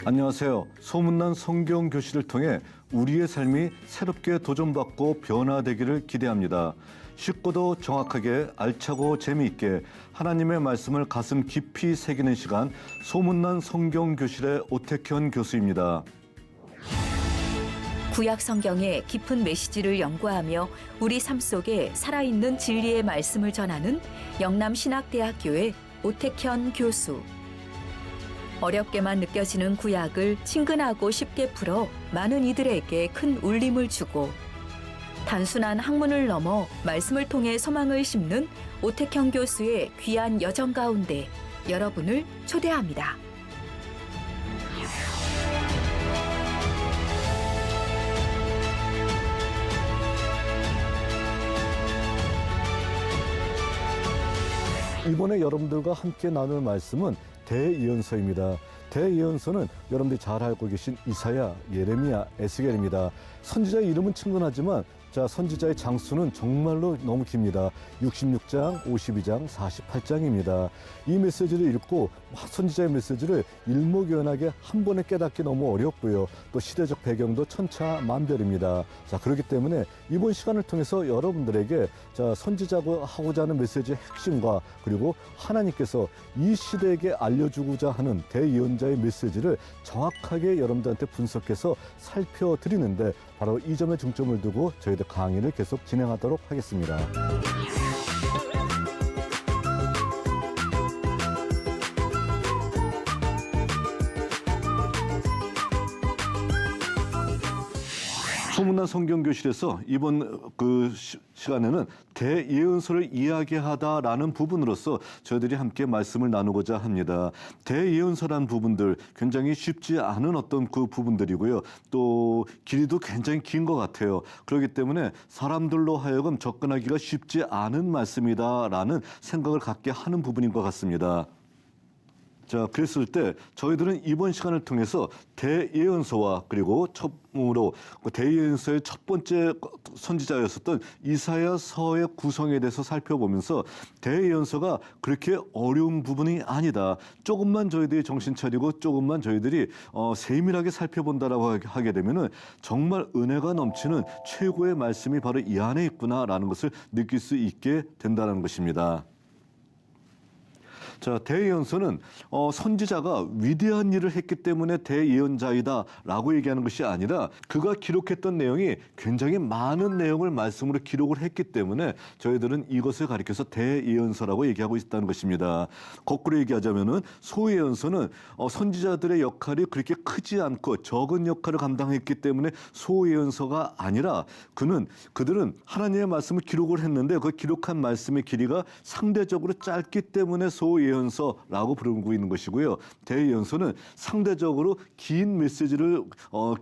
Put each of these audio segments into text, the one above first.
안녕하세요. 소문난 성경 교실을 통해 우리의 삶이 새롭게 도전받고 변화되기를 기대합니다. 쉽고도 정확하게 알차고 재미있게 하나님의 말씀을 가슴 깊이 새기는 시간, 소문난 성경 교실의 오택현 교수입니다. 구약 성경의 깊은 메시지를 연구하며 우리 삶 속에 살아있는 진리의 말씀을 전하는 영남신학대학교의 오택현 교수. 어렵게만 느껴지는 구약을 친근하고 쉽게 풀어 많은 이들에게 큰 울림을 주고 단순한 학문을 넘어 말씀을 통해 소망을 심는 오택현 교수의 귀한 여정 가운데 여러분을 초대합니다. 이번에 여러분들과 함께 나눌 말씀은 대예언서입니다. 대예언서는 여러분들이 잘 알고 계신 이사야, 예레미야, 에스겔입니다. 선지자의 이름은 친근하지만 선지자의 장수는 정말로 너무 깁니다. 66장, 52장, 48장입니다. 이 메시지를 읽고 선지자의 메시지를 일목요연하게 한 번에 깨닫기 너무 어렵고요. 또 시대적 배경도 천차만별입니다. 그렇기 때문에 이번 시간을 통해서 여러분들에게 선지자가 하고자 하는 메시지의 핵심과 그리고 하나님께서 이 시대에게 알려주고자 하는 대예언자의 메시지를 정확하게 여러분들한테 분석해서 살펴드리는데 바로 이 점에 중점을 두고 저희들 강의를 계속 진행하도록 하겠습니다. 소문난 성경교실에서 이번 시간에는 대예언서를 이야기하다라는 부분으로서 저희들이 함께 말씀을 나누고자 합니다. 대예언서라는 부분들 굉장히 쉽지 않은 어떤 그 부분들이고요. 또 길이도 굉장히 긴 것 같아요. 그렇기 때문에 사람들로 하여금 접근하기가 쉽지 않은 말씀이다라는 생각을 갖게 하는 부분인 것 같습니다. 그랬을 때 저희들은 이번 시간을 통해서 대예언서와 그리고 처음으로 대예언서의 첫 번째 선지자였었던 이사야서의 구성에 대해서 살펴보면서 대예언서가 그렇게 어려운 부분이 아니다. 조금만 저희들이 정신 차리고 조금만 저희들이 세밀하게 살펴본다라고 하게 되면은 정말 은혜가 넘치는 최고의 말씀이 바로 이 안에 있구나라는 것을 느낄 수 있게 된다는 것입니다. 대예언서는 선지자가 위대한 일을 했기 때문에 대예언자이다라고 얘기하는 것이 아니라 그가 기록했던 내용이 굉장히 많은 내용을 말씀으로 기록을 했기 때문에 저희들은 이것을 가리켜서 대예언서라고 얘기하고 있다는 것입니다. 거꾸로 얘기하자면은 소예언서는 선지자들의 역할이 그렇게 크지 않고 적은 역할을 감당했기 때문에 소예언서가 아니라 그들은 하나님의 말씀을 기록을 했는데 그 기록한 말씀의 길이가 상대적으로 짧기 때문에 소예언서라고 부르고 있는 것이고요. 대예언서는 상대적으로 긴 메시지를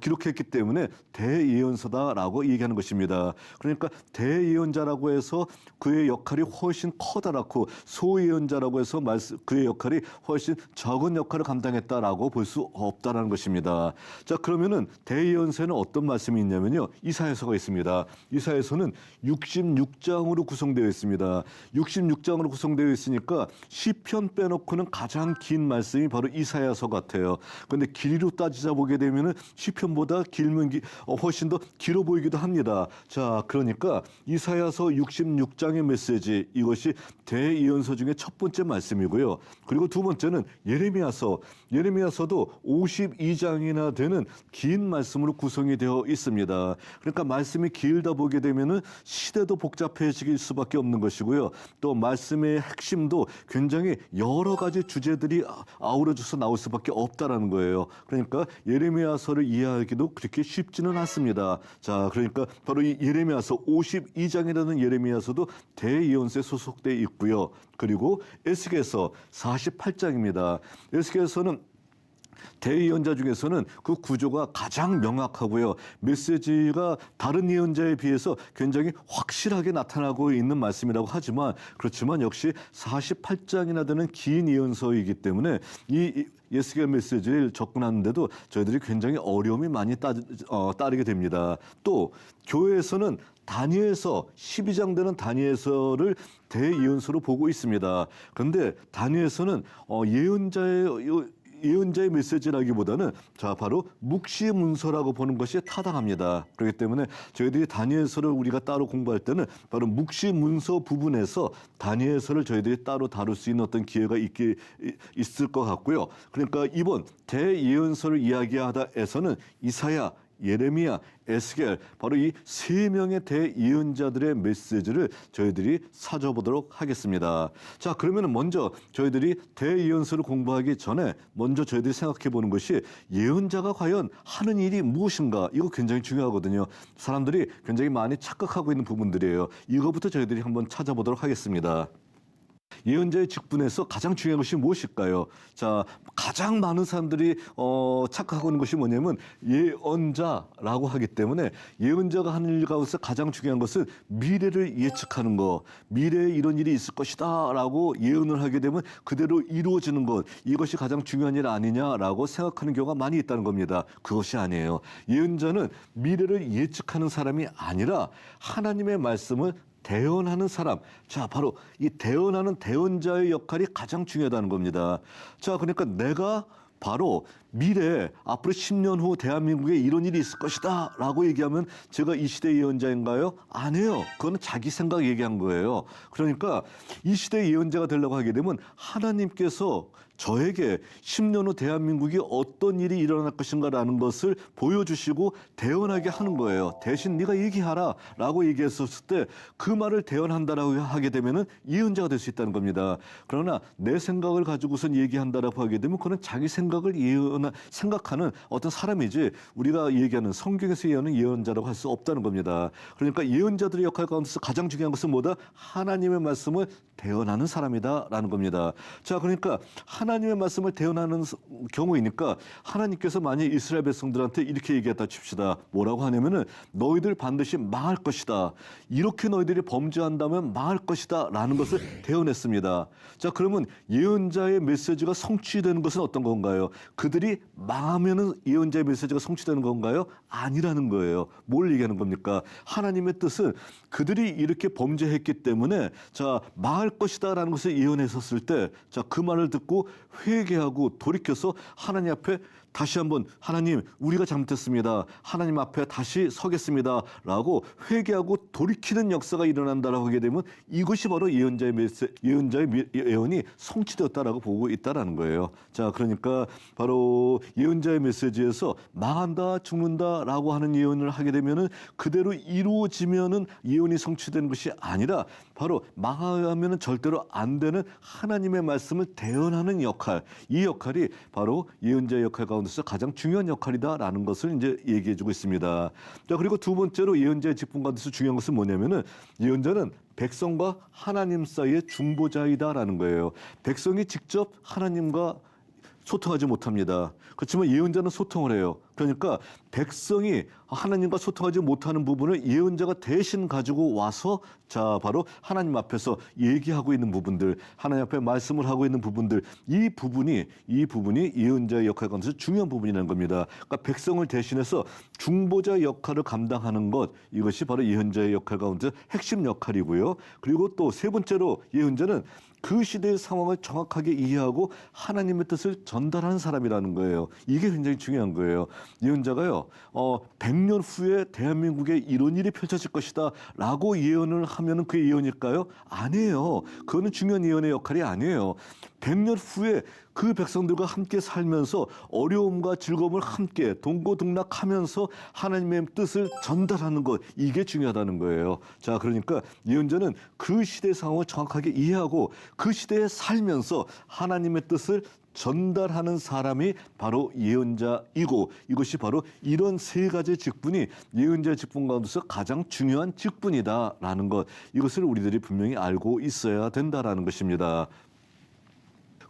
기록했기 때문에 대예언서다라고 얘기하는 것입니다. 그러니까 대예언자라고 해서 그의 역할이 훨씬 커다랗고 소예언자라고 해서 그의 역할이 훨씬 적은 역할을 감당했다라고 볼 수 없다라는 것입니다. 그러면은 대예언서에는 어떤 말씀이 있냐면요. 이사야서가 있습니다. 이사야서는 66장으로 구성되어 있습니다. 66장으로 구성되어 있으니까 시편 빼놓고는 가장 긴 말씀이 바로 이사야서 같아요. 그런데 길이로 따지자 보게 되면은 시편보다 길면 훨씬 더 길어 보이기도 합니다. 그러니까 이사야서 66장의 메시지, 이것이 대예언서 중에 첫 번째 말씀이고요. 그리고 두 번째는 예레미야서도 52장이나 되는 긴 말씀으로 구성이 되어 있습니다. 그러니까 말씀이 길다 보게 되면은 시대도 복잡해질 수밖에 없는 것이고요. 또 말씀의 핵심도 굉장히 여러 가지 주제들이 아우러져서 나올 수밖에 없다라는 거예요. 그러니까 예레미야서를 이해하기도 그렇게 쉽지는 않습니다. 그러니까 바로 이 예레미야서 52장이라는 예레미야서도 대예언서에 소속되어 있고요. 그리고 에스겔서 48장입니다. 에스겔서는 대예언자 중에서는 그 구조가 가장 명확하고요. 메시지가 다른 예언자에 비해서 굉장히 확실하게 나타나고 있는 말씀이라고 하지만 그렇지만 역시 48장이나 되는 긴 예언서이기 때문에 이 에스겔 메시지를 접근하는데도 저희들이 굉장히 어려움이 많이 따르게 됩니다. 또 교회에서는 다니엘서 12장 되는 다니엘서를 대예언서로 보고 있습니다. 그런데 다니엘서는 예언자의 예언자의 메시지라기보다는 자 바로 묵시 문서라고 보는 것이 타당합니다. 그렇기 때문에 저희들이 다니엘서를 우리가 따로 공부할 때는 바로 묵시 문서 부분에서 다니엘서를 저희들이 따로 다룰 수 있는 어떤 기회가 있을 것 같고요. 그러니까 이번 대예언서를 이야기하다에서는 이사야, 예레미야, 에스겔 바로 이 세 명의 대예언자들의 메시지를 저희들이 살펴보도록 하겠습니다. 자, 그러면 먼저 저희들이 대예언서를 공부하기 전에 먼저 저희들이 생각해 보는 것이 예언자가 과연 하는 일이 무엇인가? 이거 굉장히 중요하거든요. 사람들이 굉장히 많이 착각하고 있는 부분들이에요. 이거부터 저희들이 한번 찾아보도록 하겠습니다. 예언자의 직분에서 가장 중요한 것이 무엇일까요? 자, 가장 많은 사람들이 착각하고 있는 것이 뭐냐면 예언자라고 하기 때문에 예언자가 하는 일 가운데서 가장 중요한 것은 미래를 예측하는 것, 미래에 이런 일이 있을 것이다라고 예언을 하게 되면 그대로 이루어지는 것, 이것이 가장 중요한 일 아니냐라고 생각하는 경우가 많이 있다는 겁니다. 그것이 아니에요. 예언자는 미래를 예측하는 사람이 아니라 하나님의 말씀을 대언하는 사람. 자, 바로 이 대언하는 대언자의 역할이 가장 중요하다는 겁니다. 자, 그러니까 내가 바로 미래에 앞으로 10년 후 대한민국에 이런 일이 있을 것이다 라고 얘기하면 제가 이 시대 예언자인가요? 아니에요. 그건 자기 생각 얘기한 거예요. 그러니까 이 시대 예언자가 되려고 하게 되면 하나님께서 저에게 10년 후 대한민국이 어떤 일이 일어날 것인가라는 것을 보여주시고 대언하게 하는 거예요. 대신 네가 얘기하라 라고 얘기했었을 때 그 말을 대언한다라고 하게 되면은 예언자가 될 수 있다는 겁니다. 그러나 내 생각을 가지고선 얘기한다라고 하게 되면 그건 자기 생각을 생각하는 어떤 사람이지 우리가 얘기하는 성경에서 예언은 예언자라고 할 수 없다는 겁니다. 그러니까 예언자들의 역할 가운데서 가장 중요한 것은 뭐다? 하나님의 말씀을 대언하는 사람이다라는 겁니다. 자, 그러니까 하나님의 말씀을 대언하는 경우이니까 하나님께서 만약 이스라엘 백성들한테 이렇게 얘기했다 칩시다. 뭐라고 하냐면은 너희들 반드시 망할 것이다. 이렇게 너희들이 범죄한다면 망할 것이다 라는 것을 대언했습니다. 자, 그러면 예언자의 메시지가 성취되는 것은 어떤 건가요? 그들이 망하면은 예언자의 메시지가 성취되는 건가요? 아니라는 거예요. 뭘 얘기하는 겁니까? 하나님의 뜻은 그들이 이렇게 범죄했기 때문에 자, 망할 것이다라는 것을 예언했었을 때 자, 그 말을 듣고 회개하고 돌이켜서 하나님 앞에 다시 한번 하나님 우리가 잘못했습니다. 하나님 앞에 다시 서겠습니다. 라고 회개하고 돌이키는 역사가 일어난다라고 하게 되면 이것이 바로 예언자의 예언이 성취되었다라고 보고 있다라는 거예요. 자, 그러니까 바로 예언자의 메시지에서 망한다, 죽는다라고 하는 예언을 하게 되면은 그대로 이루어지면은 예언이 성취되는 것이 아니라 바로 망하면은 절대로 안 되는 하나님의 말씀을 대언하는 역할, 이 역할이 바로 예언자의 역할 가운데서 가장 중요한 역할이다라는 것을 이제 얘기해주고 있습니다. 자, 그리고 두 번째로 예언자의 직분 가운데서 중요한 것은 뭐냐면은 예언자는 백성과 하나님 사이의 중보자이다라는 거예요. 백성이 직접 하나님과 소통하지 못합니다. 그렇지만 예언자는 소통을 해요. 그러니까 백성이 하나님과 소통하지 못하는 부분을 예언자가 대신 가지고 와서 자, 바로 하나님 앞에서 얘기하고 있는 부분들, 하나님 앞에 말씀을 하고 있는 부분들, 이 부분이 예언자의 역할 가운데서 중요한 부분이라는 겁니다. 그러니까 백성을 대신해서 중보자 역할을 감당하는 것, 이것이 바로 예언자의 역할 가운데 핵심 역할이고요. 그리고 또 세 번째로 예언자는 그 시대의 상황을 정확하게 이해하고 하나님의 뜻을 전달하는 사람이라는 거예요. 이게 굉장히 중요한 거예요. 예언자가요, 100년 후에 대한민국에 이런 일이 펼쳐질 것이다 라고 예언을 하면은 그게 예언일까요? 아니에요. 그거는 중요한 예언의 역할이 아니에요. 100년 후에 그 백성들과 함께 살면서 어려움과 즐거움을 함께 동고동락하면서 하나님의 뜻을 전달하는 것, 이게 중요하다는 거예요. 자, 그러니까 예언자는 그 시대의 상황을 정확하게 이해하고 그 시대에 살면서 하나님의 뜻을 전달하는 사람이 바로 예언자이고 이것이 바로 이런 세 가지 직분이 예언자의 직분 가운데서 가장 중요한 직분이다라는 것, 이것을 우리들이 분명히 알고 있어야 된다라는 것입니다.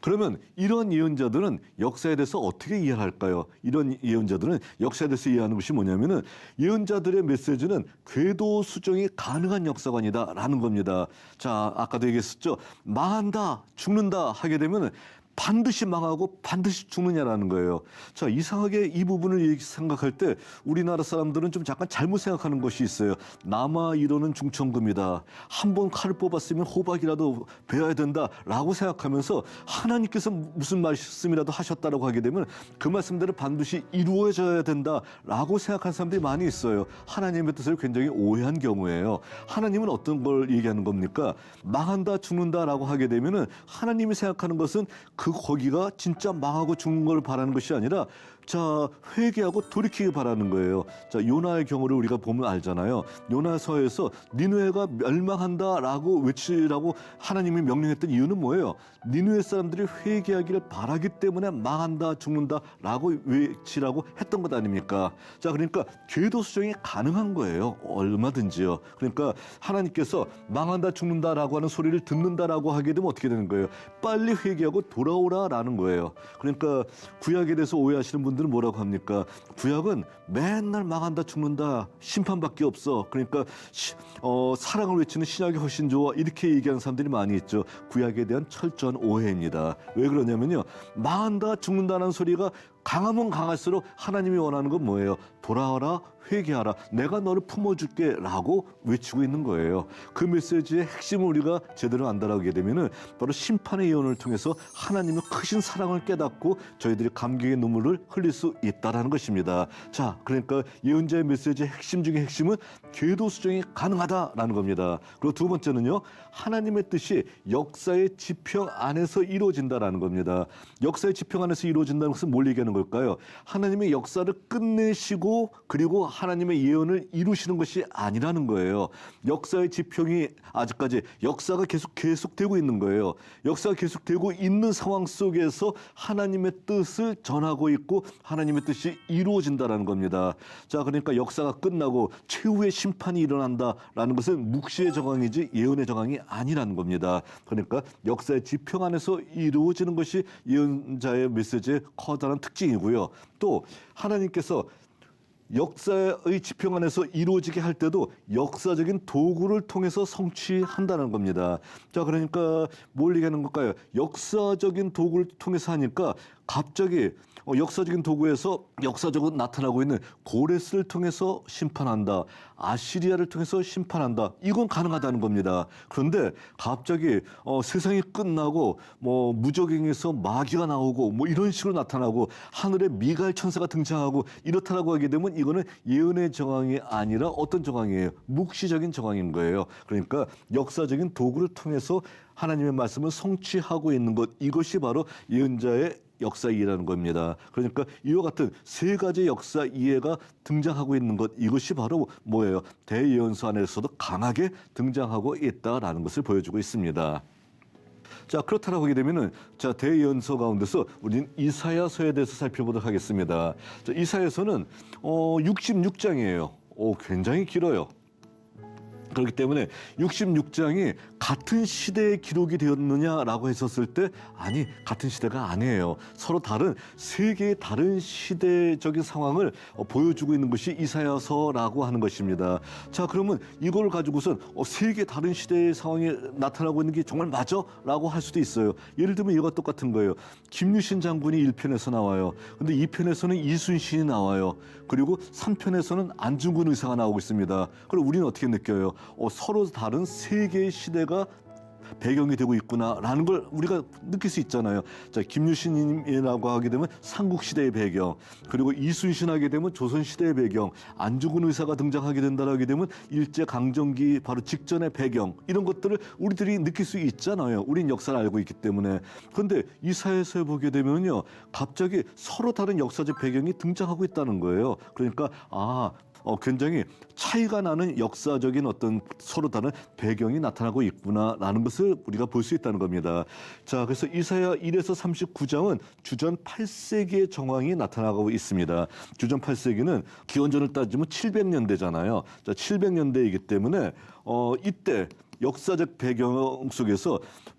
그러면 이런 예언자들은 역사에 대해서 어떻게 이해할까요? 이런 예언자들은 역사에 대해서 이해하는 것이 뭐냐면은 예언자들의 메시지는 궤도 수정이 가능한 역사관이다라는 겁니다. 자, 아까도 얘기했었죠. 망한다, 죽는다 하게 되면은 반드시 망하고 반드시 죽느냐라는 거예요. 자, 이상하게 이 부분을 생각할 때 우리나라 사람들은 좀 잠깐 잘못 생각하는 것이 있어요. 남아 이로는 중천금이다. 한 번 칼을 뽑았으면 호박이라도 베어야 된다라고 생각하면서 하나님께서 무슨 말씀이라도 하셨다라고 하게 되면 그 말씀대로 반드시 이루어져야 된다라고 생각하는 사람들이 많이 있어요. 하나님의 뜻을 굉장히 오해한 경우예요. 하나님은 어떤 걸 얘기하는 겁니까? 망한다, 죽는다라고 하게 되면은 하나님이 생각하는 것은 거기가 진짜 망하고 죽는 걸 바라는 것이 아니라 자, 회개하고 돌이키기 바라는 거예요. 자, 요나의 경우를 우리가 보면 알잖아요. 요나서에서 니느웨가 멸망한다라고 외치라고 하나님이 명령했던 이유는 뭐예요? 니느웨 사람들이 회개하기를 바라기 때문에 망한다, 죽는다라고 외치라고 했던 것 아닙니까? 자, 그러니까 궤도 수정이 가능한 거예요. 얼마든지요. 그러니까 하나님께서 망한다, 죽는다라고 하는 소리를 듣는다라고 하게 되면 어떻게 되는 거예요? 빨리 회개하고 돌아오라라는 거예요. 그러니까 구약에 대해서 오해하시는 분들은 뭐라고 합니까? 구약은 맨날 망한다, 죽는다, 심판밖에 없어. 그러니까 사랑을 외치는 신약이 훨씬 좋아. 이렇게 얘기하는 사람들이 많이 있죠. 구약에 대한 철저한 오해입니다. 왜 그러냐면요. 망한다, 죽는다는 소리가 강하면 강할수록 하나님이 원하는 건 뭐예요? 돌아와라, 회개하라, 내가 너를 품어줄게 라고 외치고 있는 거예요. 그 메시지의 핵심을 우리가 제대로 안다라게 되면은 바로 심판의 예언을 통해서 하나님의 크신 사랑을 깨닫고 저희들이 감격의 눈물을 흘릴 수 있다라는 것입니다. 자, 그러니까 예언자의 메시지의 핵심 중에 핵심은 궤도 수정이 가능하다라는 겁니다. 그리고 두 번째는요, 하나님의 뜻이 역사의 지평 안에서 이루어진다라는 겁니다. 역사의 지평 안에서 이루어진다는 것은 뭘 얘기하는 걸까요? 하나님의 역사를 끝내시고 그리고 하나님의 예언을 이루시는 것이 아니라는 거예요. 역사의 지평이 아직까지 역사가 계속되고 있는 거예요. 역사가 계속되고 있는 상황 속에서 하나님의 뜻을 전하고 있고 하나님의 뜻이 이루어진다라는 겁니다. 자, 그러니까 역사가 끝나고 최후의 심판이 일어난다라는 것은 묵시의 정황이지 예언의 정황이 아니라는 겁니다. 그러니까 역사의 지평 안에서 이루어지는 것이 예언자의 메시지의 커다란 특징이고요. 또 하나님께서 역사의 지평 안에서 이루어지게 할 때도 역사적인 도구를 통해서 성취한다는 겁니다. 자, 그러니까 뭘 얘기하는 걸까요? 역사적인 도구를 통해서 하니까 갑자기 역사적인 도구에서 역사적으로 나타나고 있는 고레스를 통해서 심판한다. 아시리아를 통해서 심판한다. 이건 가능하다는 겁니다. 그런데 갑자기 세상이 끝나고 뭐 무적행에서 마귀가 나오고 뭐 이런 식으로 나타나고 하늘에 미가엘 천사가 등장하고 이렇다라고 하게 되면 이거는 예언의 정황이 아니라 어떤 정황이에요? 묵시적인 정황인 거예요. 그러니까 역사적인 도구를 통해서 하나님의 말씀을 성취하고 있는 것, 이것이 바로 예언자의 역사 이해라는 겁니다. 그러니까 이와 같은 세 가지 역사 이해가 등장하고 있는 것, 이것이 바로 뭐예요? 대예언서 안에서도 강하게 등장하고 있다라는 것을 보여주고 있습니다. 자, 그렇다라고 하게 되면은 자, 대예언서 가운데서 우리는 이사야서에 대해서 살펴보도록 하겠습니다. 자, 이사야서는 66장이에요. 굉장히 길어요. 그렇기 때문에 66장이 같은 시대에 기록이 되었느냐라고 했었을 때 아니, 같은 시대가 아니에요. 서로 다른 세 개의 다른 시대적인 상황을 보여주고 있는 것이 이사야서라고 하는 것입니다. 자, 그러면 이걸 가지고선 세 개 다른 시대의 상황이 나타나고 있는 게 정말 맞아? 라고 할 수도 있어요. 예를 들면 이거 똑같은 거예요. 김유신 장군이 1편에서 나와요. 근데 2편에서는 이순신이 나와요. 그리고 3편에서는 안중근 의사가 나오고 있습니다. 그럼 우리는 어떻게 느껴요? 서로 다른 세 개의 시대가 배경이 되고 있구나라는 걸 우리가 느낄 수 있잖아요. 자, 김유신이라고 하게 되면 삼국시대의 배경, 그리고 이순신 하게 되면 조선시대의 배경, 안중근 의사가 등장하게 된다고 하게 되면 일제강점기 바로 직전의 배경, 이런 것들을 우리들이 느낄 수 있잖아요. 우린 역사를 알고 있기 때문에. 그런데 이사야서에 보게 되면요, 갑자기 서로 다른 역사적 배경이 등장하고 있다는 거예요. 그러니까 굉장히 차이가 나는 역사적인 어떤 서로 다른 배경이 나타나고 있구나라는 것을 우리가 볼 수 있다는 겁니다. 자, 그래서 이사야 1에서 39장은 주전 8세기의 정황이 나타나고 있습니다. 주전 8세기는 기원전을 따지면 700년대잖아요. 자, 700년대이기 때문에 이때 역사적 배경 속에서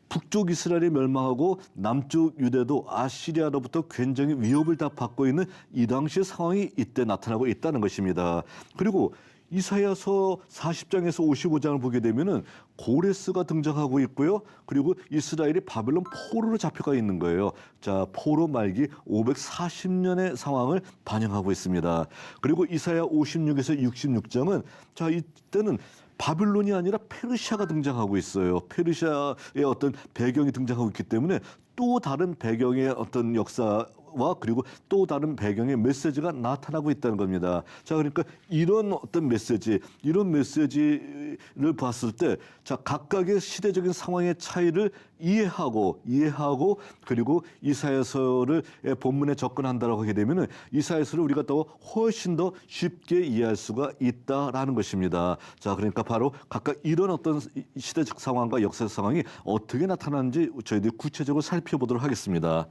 북쪽 이스라엘이 멸망하고 남쪽 유대도 아시리아로부터 굉장히 위협을 다 받고 있는 이 당시의 상황이 이때 나타나고 있다는 것입니다. 그리고 이사야서 40장에서 55장을 보게 되면은 고레스가 등장하고 있고요. 그리고 이스라엘이 바벨론 포로로 잡혀가 있는 거예요. 자, 포로 말기 540년의 상황을 반영하고 있습니다. 그리고 이사야 56에서 66장은 자, 이때는 바빌론이 아니라 페르시아가 등장하고 있어요. 페르시아의 어떤 배경이 등장하고 있기 때문에 또 다른 배경의 어떤 역사와 그리고 또 다른 배경의 메시지가 나타나고 있다는 겁니다. 자, 그러니까 이런 어떤 메시지, 이런 메시지를 봤을 때, 자, 각각의 시대적인 상황의 차이를 이해하고 그리고 이사야서를 본문에 접근한다라고 하게 되면은 이사야서를 우리가 또 훨씬 더 쉽게 이해할 수가 있다라는 것입니다. 자, 그러니까 바로 각각 이런 어떤 시대적 상황과 역사적 상황이 어떻게 나타나는지 저희들이 구체적으로 살펴보도록 하겠습니다.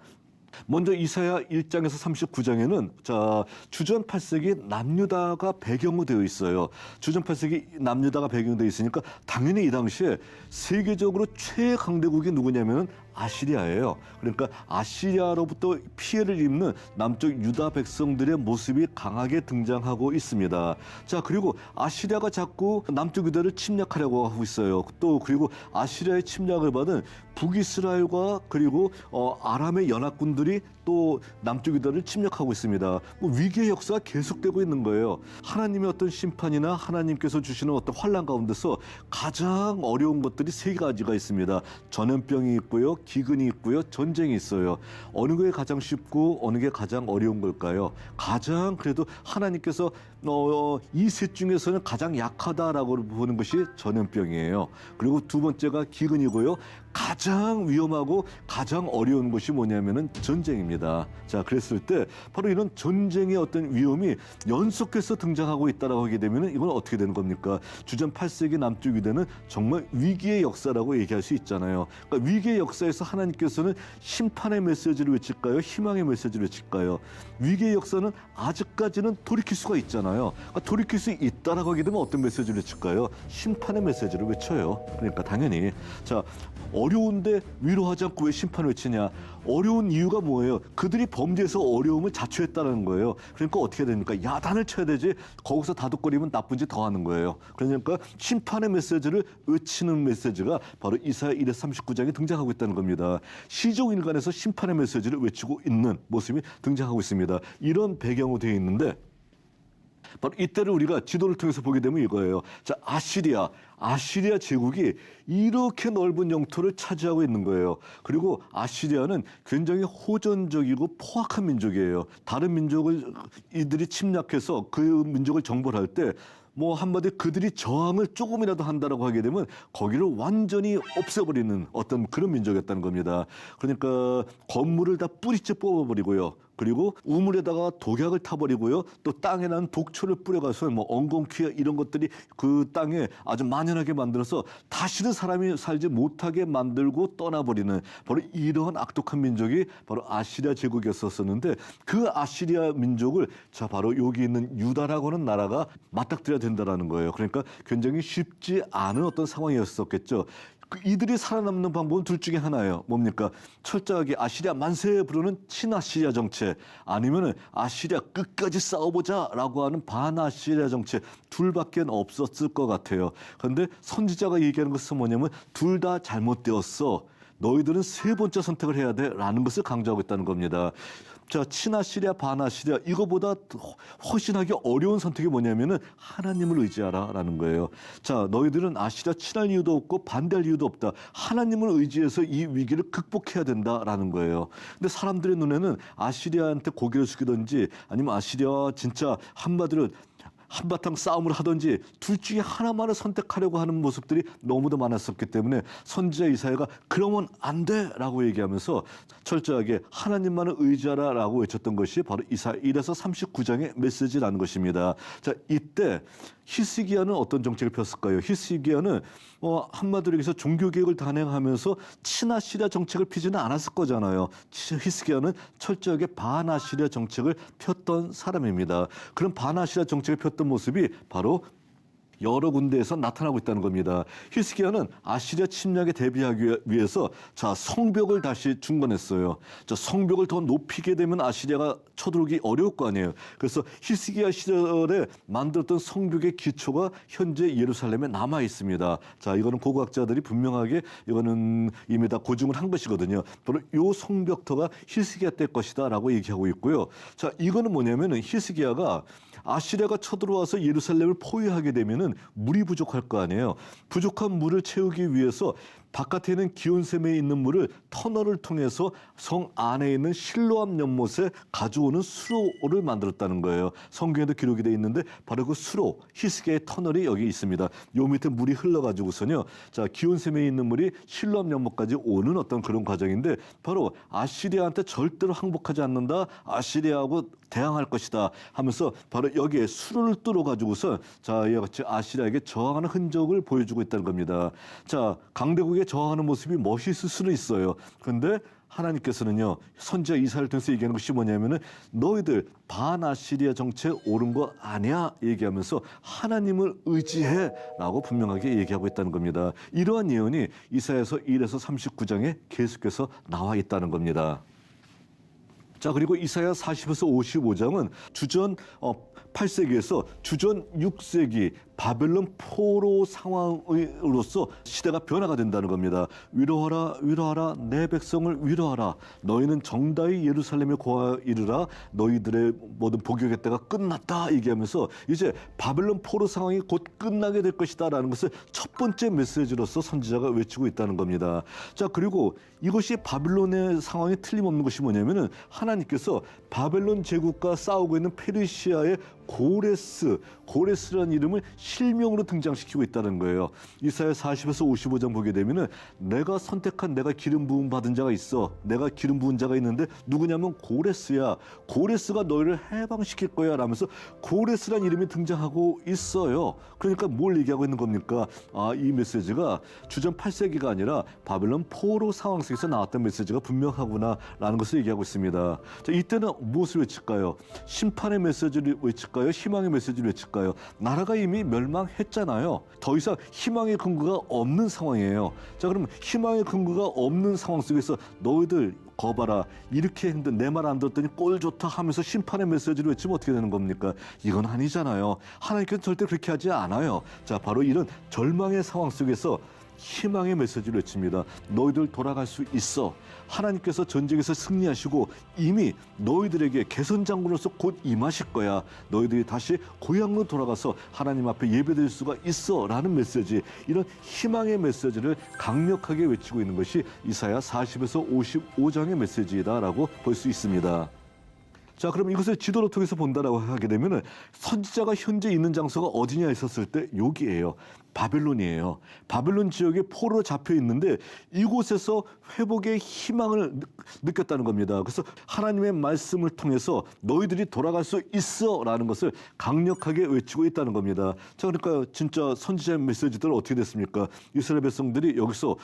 먼저 이사야 1장에서 39장에는 자, 주전 8세기 남유다가 배경으로 되어 있어요. 주전 8세기 남유다가 배경으로 되어 있으니까 당연히 이 당시에 세계적으로 최강대국이 누구냐면은 아시리아예요. 그러니까 아시리아로부터 피해를 입는 남쪽 유다 백성들의 모습이 강하게 등장하고 있습니다. 자, 그리고 아시리아가 자꾸 남쪽 유다를 침략하려고 하고 있어요. 또 그리고 아시리아의 침략을 받은 북이스라엘과 그리고 아람의 연합군들이 또 남쪽 유다를 침략하고 있습니다. 위기의 역사가 계속되고 있는 거예요. 하나님의 어떤 심판이나 하나님께서 주시는 어떤 환난 가운데서 가장 어려운 것들이 세 가지가 있습니다. 전염병이 있고요, 기근이 있고요, 전쟁이 있어요. 어느 게 가장 쉽고 어느 게 가장 어려운 걸까요? 가장 그래도 하나님께서 이 셋 중에서는 가장 약하다라고 보는 것이 전염병이에요. 그리고 두 번째가 기근이고요. 가장 위험하고 가장 어려운 것이 뭐냐면은 전쟁입니다. 자, 그랬을 때 바로 이런 전쟁의 어떤 위험이 연속해서 등장하고 있다라고 하게 되면은 이건 어떻게 되는 겁니까? 주전 8세기 남쪽 유대는 정말 위기의 역사라고 얘기할 수 있잖아요. 그러니까 위기의 역사에서 하나님께서는 심판의 메시지를 외칠까요? 희망의 메시지를 외칠까요? 위기의 역사는 아직까지는 돌이킬 수가 있잖아요. 그러니까 돌이킬 수 있다라고 하게 되면 어떤 메시지를 외칠까요? 심판의 메시지를 외쳐요. 그러니까 당연히 자, 어려운데 위로하지 않고 왜 심판을 외치냐? 어려운 이유가 뭐예요? 그들이 범죄에서 어려움을 자초했다는 거예요. 그러니까 어떻게 됩니까? 야단을 쳐야 되지 거기서 다독거리면 나쁜 짓 더 하는 거예요. 그러니까 심판의 메시지를 외치는 메시지가 바로 이사야 1에 39장에 등장하고 있다는 겁니다. 시종일관에서 심판의 메시지를 외치고 있는 모습이 등장하고 있습니다. 이런 배경으로 되어 있는데 바로 이때를 우리가 지도를 통해서 보게 되면 이거예요. 자, 아시리아 제국이 이렇게 넓은 영토를 차지하고 있는 거예요. 그리고 아시리아는 굉장히 호전적이고 포악한 민족이에요. 다른 민족을 이들이 침략해서 그 민족을 정벌할 때 뭐 한마디 그들이 저항을 조금이라도 한다라고 하게 되면 거기를 완전히 없애버리는 어떤 그런 민족이었다는 겁니다. 그러니까 건물을 다 뿌리째 뽑아버리고요. 그리고 우물에다가 독약을 타버리고요. 또 땅에 난 독초를 뿌려가서 뭐 엉겅퀴 이런 것들이 그 땅에 아주 만연하게 만들어서 다시는 사람이 살지 못하게 만들고 떠나버리는 바로 이러한 악독한 민족이 바로 아시리아 제국이었었는데 그 아시리아 민족을 자 바로 여기 있는 유다라고 하는 나라가 맞닥뜨려야 된다라는 거예요. 그러니까 굉장히 쉽지 않은 어떤 상황이었었겠죠. 이들이 살아남는 방법은 둘 중에 하나예요. 뭡니까? 철저하게 아시리아 만세 부르는 친아시리아 정책 아니면은 아시리아 끝까지 싸워보자라고 하는 반아시리아 정책 둘밖에 없었을 것 같아요. 그런데 선지자가 얘기하는 것은 뭐냐면 둘 다 잘못되었어. 너희들은 세 번째 선택을 해야 돼라는 것을 강조하고 있다는 겁니다. 자, 친아시리아, 반아시리아 이거보다 훨씬 하기 어려운 선택이 뭐냐면은 하나님을 의지하라라는 거예요. 자, 너희들은 아시리아 친할 이유도 없고 반대할 이유도 없다. 하나님을 의지해서 이 위기를 극복해야 된다라는 거예요. 근데 사람들의 눈에는 아시리아한테 고개를 숙이든지 아니면 아시리아와 진짜 한마디로 한바탕 싸움을 하든지 둘 중에 하나만을 선택하려고 하는 모습들이 너무도 많았었기 때문에 선지자 이사야가 그러면 안 돼라고 얘기하면서 철저하게 하나님만을 의지하라라고 외쳤던 것이 바로 이사야 1에서 39장의 메시지라는 것입니다. 자, 이때 히스기야는 어떤 정책을 폈을까요? 히스기야는 한마디로 얘기해서 종교개혁을 단행하면서 친아시리아 정책을 피지는 않았을 거잖아요. 히스기야는 철저하게 반아시리아 정책을 폈던 사람입니다. 그런 반아시리아 정책을 폈던 모습이 바로 여러 군데에서 나타나고 있다는 겁니다. 히스기야는 아시리아 침략에 대비하기 위해서 자, 성벽을 다시 중건했어요. 자, 성벽을 더 높이게 되면 아시리아가 쳐들어오기 어려울 거 아니에요. 그래서 히스기야 시절에 만들었던 성벽의 기초가 현재 예루살렘에 남아 있습니다. 자, 이거는 고고학자들이 분명하게 이거는 이미 다 고증을 한 것이거든요. 바로 이 성벽터가 히스기야 때 것이다라고 얘기하고 있고요. 자, 이거는 뭐냐면은 히스기야가 아시리아가 쳐들어와서 예루살렘을 포위하게 되면은 물이 부족할 거 아니에요. 부족한 물을 채우기 위해서 바깥에 있는 기온샘에 있는 물을 터널을 통해서 성 안에 있는 실로암 연못에 가져오는 수로를 만들었다는 거예요. 성경에도 기록이 돼 있는데 바로 그 수로, 히스기야의 터널이 여기 있습니다. 요 밑에 물이 흘러가지고서요. 자, 기온샘에 있는 물이 실로암 연못까지 오는 어떤 그런 과정인데 바로 아시리아한테 절대로 항복하지 않는다. 아시리아하고 대항할 것이다 하면서 바로 여기에 수로를 뚫어가지고서 자, 이와 같이 아시리아에게 저항하는 흔적을 보여주고 있다는 겁니다. 자, 강대국에 저항하는 모습이 멋있을 수는 있어요. 그런데 하나님께서는요, 선지자 이사야를 통해서 얘기하는 것이 뭐냐면은 너희들 반아시리아 정체에 옳은 거 아니야 얘기하면서 하나님을 의지해라고 분명하게 얘기하고 있다는 겁니다. 이러한 예언이 이사야서 1에서 39장에 계속해서 나와 있다는 겁니다. 자, 그리고 이사야 40에서 55장은 주전 8세기에서 주전 6세기 바벨론 포로 상황으로서 시대가 변화가 된다는 겁니다. 위로하라 위로하라 내 백성을 위로하라. 너희는 정다이 예루살렘에 고하 이르라. 너희들의 모든 복역의 때가 끝났다 얘기하면서 이제 바벨론 포로 상황이 곧 끝나게 될 것이다라는 것을 첫 번째 메시지로서 선지자가 외치고 있다는 겁니다. 자, 그리고 이것이 바벨론의 상황이 틀림없는 것이 뭐냐면은 하나님께서 바벨론 제국과 싸우고 있는 페르시아의 고레스라는 이름을 실명으로 등장시키고 있다는 거예요. 이사야 40에서 55장 보게 되면은 내가 선택한 내가 기름 부음 받은 자가 있어. 내가 기름 부은 자가 있는데 누구냐면 고레스야. 고레스가 너희를 해방시킬 거야 라면서 고레스라는 이름이 등장하고 있어요. 그러니까 뭘 얘기하고 있는 겁니까? 아, 이 메시지가 주전 8세기가 아니라 바벨론 포로 상황 속에서 나왔던 메시지가 분명하구나 라는 것을 얘기하고 있습니다. 자, 이때는 무엇을 외칠까요? 심판의 메시지를 외칠까요? 희망의 메시지를 외칠까요? 나라가 이미 멸망했잖아요. 더 이상 희망의 근거가 없는 상황이에요. 자, 그럼 희망의 근거가 없는 상황 속에서 너희들 거봐라. 이렇게 했는데 내 말 안 들었더니 꼴 좋다 하면서 심판의 메시지를 외치면 어떻게 되는 겁니까? 이건 아니잖아요. 하나님께서 절대 그렇게 하지 않아요. 자, 바로 이런 절망의 상황 속에서 희망의 메시지를 외칩니다. 너희들 돌아갈 수 있어. 하나님께서 전쟁에서 승리하시고 이미 너희들에게 개선장군으로서 곧 임하실 거야. 너희들이 다시 고향으로 돌아가서 하나님 앞에 예배드릴 수가 있어 라는 메시지, 이런 희망의 메시지를 강력하게 외치고 있는 것이 이사야 40에서 55장의 메시지다라고 볼 수 있습니다. 자, 그럼 이것을 지도로 통해서 본다라고 하게 되면은 선지자가 현재 있는 장소가 어디냐 했었을 때 여기예요. 바벨론이에요. 바벨론 지역에 포로로 잡혀 있는데 이곳에서 회복의 희망을 느꼈다는 겁니다. 그래서 하나님의 말씀을 통해서 너희들이 돌아갈 수 있어라는 것을 강력하게 외치고 있다는 겁니다. 자, 그러니까 진짜 선지자의 메시지들은 어떻게 됐습니까? 이스라엘 백성들이 여기서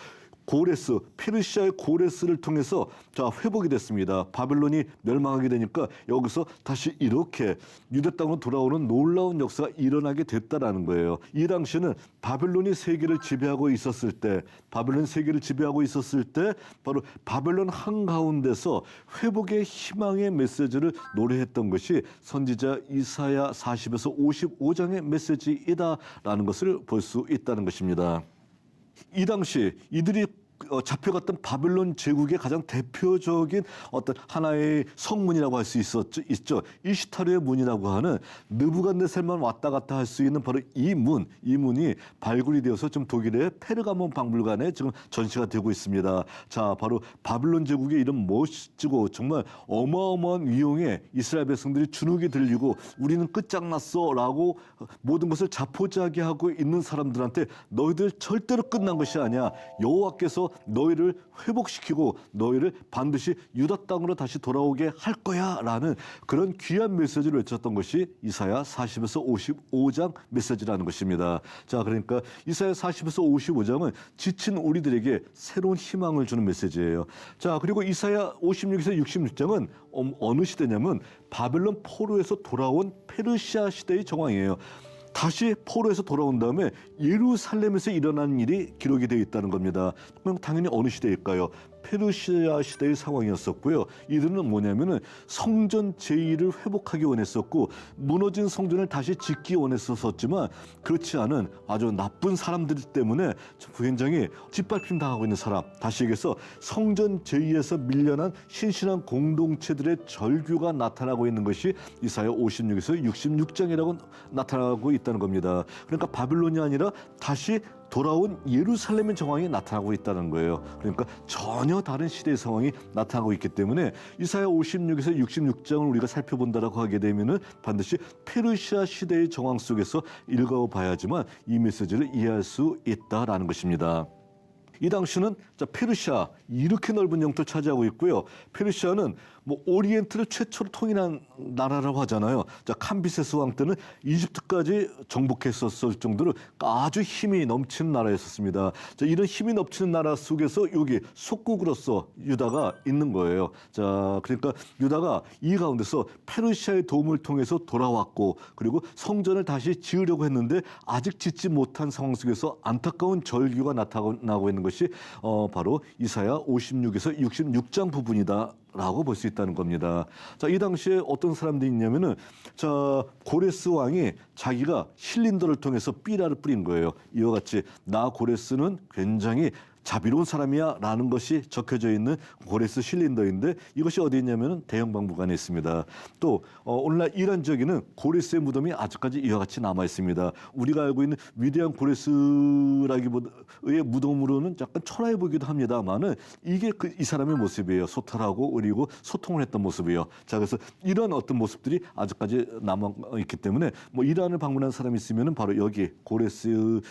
고레스, 페르시아의 고레스를 통해서 자, 회복이 됐습니다. 바벨론이 멸망하게 되니까 여기서 다시 이렇게 유대 땅으로 돌아오는 놀라운 역사가 일어나게 됐다라는 거예요. 이 당시에는 바벨론이 세계를 지배하고 있었을 때, 바로 바벨론 한가운데서 회복의 희망의 메시지를 노래했던 것이 선지자 이사야 40에서 55장의 메시지이다라는 것을 볼 수 있다는 것입니다. 이 당시 이들이 잡혀갔던 바벨론 제국의 가장 대표적인 어떤 하나의 성문이라고 할 수 있죠. 이시타르의 문이라고 하는 느부갓네살만 왔다 갔다 할 수 있는 바로 이 문이 발굴이 되어서 지금 독일의 페르가몬 박물관에 지금 전시가 되고 있습니다. 자, 바로 바벨론 제국의 이런 멋지고 정말 어마어마한 위용에 이스라엘 백성들이 주눅이 들리고 우리는 끝장났어라고 모든 것을 자포자기하고 있는 사람들한테 너희들 절대로 끝난 것이 아니야. 여호와께서 너희를 회복시키고 너희를 반드시 유다 땅으로 다시 돌아오게 할 거야 라는 그런 귀한 메시지를 외쳤던 것이 이사야 40에서 55장 메시지라는 것입니다. 자, 그러니까 이사야 40에서 55장은 지친 우리들에게 새로운 희망을 주는 메시지예요. 자, 그리고 이사야 56에서 66장은 어느 시대냐면 바벨론 포로에서 돌아온 페르시아 시대의 정황이에요. 다시 포로에서 돌아온 다음에 예루살렘에서 일어난 일이 기록이 되어 있다는 겁니다. 그럼 당연히 어느 시대일까요? 페르시아 시대의 상황이었었고요. 이들은 뭐냐면은 성전 제2를 회복하기 원했었고 무너진 성전을 다시 짓기 원했었지만 그렇지 않은 아주 나쁜 사람들 때문에 굉장히 짓밟힘 당하고 있는 사람, 다시 얘기해서 성전 제2에서 밀려난 신신한 공동체들의 절규가 나타나고 있는 것이 이사야 56에서 66장이라고 나타나고 있다는 겁니다. 그러니까 바빌론이 아니라 다시 돌아온 예루살렘의 정황이 나타나고 있다는 거예요. 그러니까 전혀 다른 시대의 상황이 나타나고 있기 때문에 이사야 56에서 66장을 우리가 살펴본다라고 하게 되면은 반드시 페르시아 시대의 정황 속에서 읽어봐야지만 이 메시지를 이해할 수 있다라는 것입니다. 이 당시는 페르시아 이렇게 넓은 영토를 차지하고 있고요. 페르시아는 뭐 오리엔트를 최초로 통일한 나라라고 하잖아요. 캄비세스 왕 때는 이집트까지 정복했었을 정도로 아주 힘이 넘치는 나라였었습니다. 이런 힘이 넘치는 나라 속에서 여기 속국으로서 유다가 있는 거예요. 그러니까 유다가 이 가운데서 페르시아의 도움을 통해서 돌아왔고 그리고 성전을 다시 지으려고 했는데 아직 짓지 못한 상황 속에서 안타까운 절규가 나타나고 있는 것이 바로 이사야 56에서 66장 부분이다. 라고 볼 수 있다는 겁니다. 이 당시에 어떤 사람들이 있냐면은 고레스 왕이 자기가 신린더를 통해서 삐라를 뿌린 거예요. 이와 같이 나 고레스는 굉장히 자비로운 사람이야 라는 것이 적혀져 있는 고레스 신린더인데 이것이 어디 있냐면 대형박물관에 있습니다. 또 오늘날 이란 지역에는 고레스의 무덤이 아직까지 이와 같이 남아 있습니다. 우리가 알고 있는 위대한 고레스라기보다의 무덤으로는 약간 초라해 보기도 합니다만은 이게 이 사람의 모습이에요. 소탈하고 그리고 소통을 했던 모습이에요. 그래서 이런 어떤 모습들이 아직까지 남아 있기 때문에 뭐 이란을 방문한 사람이 있으면은 바로 여기 고레스의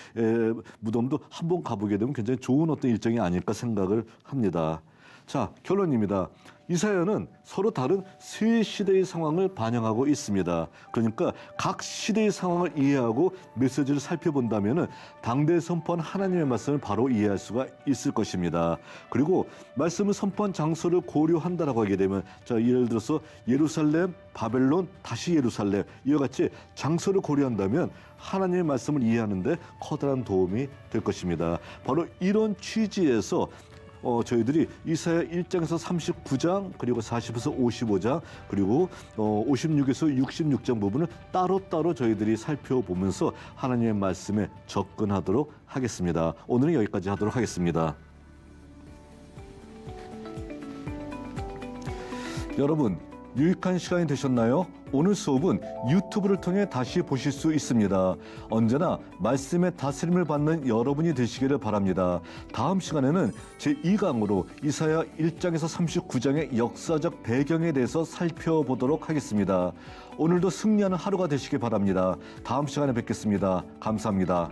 무덤도 한번 가보게 되면 굉장히 좋은 어떤 일정이 아닐까 생각을 합니다. 결론입니다. 이사야는 서로 다른 세 시대의 상황을 반영하고 있습니다. 그러니까 각 시대의 상황을 이해하고 메시지를 살펴본다면 당대에 선포한 하나님의 말씀을 바로 이해할 수가 있을 것입니다. 그리고 말씀을 선포한 장소를 고려한다라고 하게 되면 예를 들어서 예루살렘, 바벨론, 다시 예루살렘 이와 같이 장소를 고려한다면 하나님의 말씀을 이해하는 데 커다란 도움이 될 것입니다. 바로 이런 취지에서 저희들이 이사야 1장에서 39장 그리고 40에서 55장 그리고 56에서 66장 부분을 따로따로 저희들이 살펴보면서 하나님의 말씀에 접근하도록 하겠습니다. 오늘은 여기까지 하도록 하겠습니다. 여러분 유익한 시간이 되셨나요? 오늘 수업은 유튜브를 통해 다시 보실 수 있습니다. 언제나 말씀의 다스림을 받는 여러분이 되시기를 바랍니다. 다음 시간에는 제2강으로 이사야 1장에서 39장의 역사적 배경에 대해서 살펴보도록 하겠습니다. 오늘도 승리하는 하루가 되시기 바랍니다. 다음 시간에 뵙겠습니다. 감사합니다.